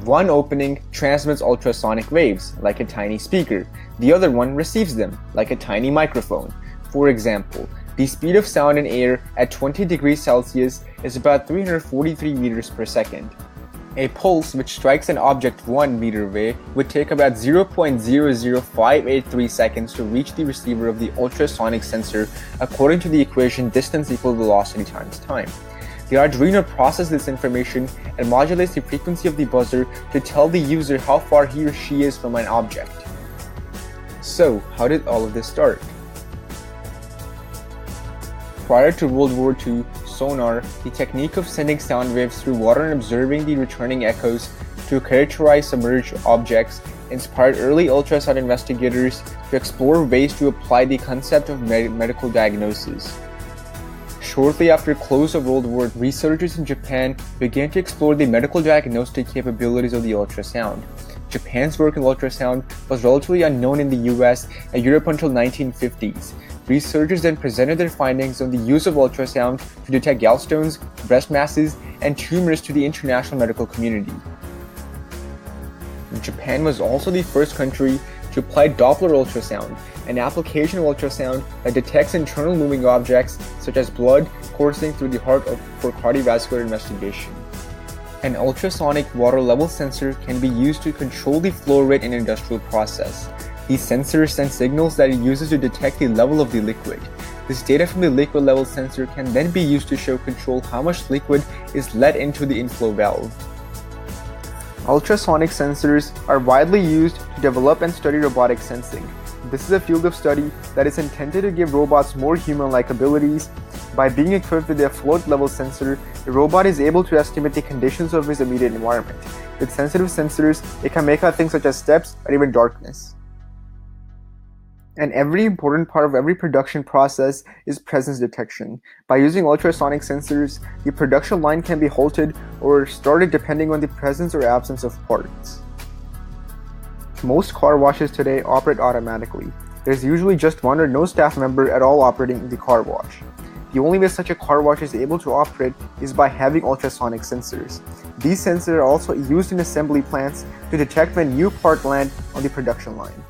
One opening transmits ultrasonic waves, like a tiny speaker. The other one receives them, like a tiny microphone. For example, the speed of sound in air at 20 degrees Celsius is about 343 meters per second. A pulse which strikes an object 1 meter away would take about 0.00583 seconds to reach the receiver of the ultrasonic sensor, according to the equation distance equal velocity times time. The Arduino processes this information and modulates the frequency of the buzzer to tell the user how far he or she is from an object. So, how did all of this start? Prior to World War II, sonar, the technique of sending sound waves through water and observing the returning echoes to characterize submerged objects, inspired early ultrasound investigators to explore ways to apply the concept of medical diagnosis. Shortly after close of World War, researchers in Japan began to explore the medical diagnostic capabilities of the ultrasound. Japan's work in ultrasound was relatively unknown in the US and Europe until 1950s. Researchers then presented their findings on the use of ultrasound to detect gallstones, breast masses, and tumors to the international medical community. Japan was also the first country to apply Doppler ultrasound, an application of ultrasound that detects internal moving objects such as blood coursing through the heart for cardiovascular investigation. An ultrasonic water level sensor can be used to control the flow rate in an industrial process. These sensors send signals that it uses to detect the level of the liquid. This data from the liquid level sensor can then be used to show control how much liquid is let into the inflow valve. Ultrasonic sensors are widely used to develop and study robotic sensing. This is a field of study that is intended to give robots more human-like abilities. By being equipped with a float level sensor, the robot is able to estimate the conditions of its immediate environment. With sensitive sensors, it can make out things such as steps or even darkness. And every important part of every production process is presence detection. By using ultrasonic sensors, the production line can be halted or started depending on the presence or absence of parts. Most car washes today operate automatically. There's usually just one or no staff member at all operating the car wash. The only way such a car wash is able to operate is by having ultrasonic sensors. These sensors are also used in assembly plants to detect when new parts land on the production line.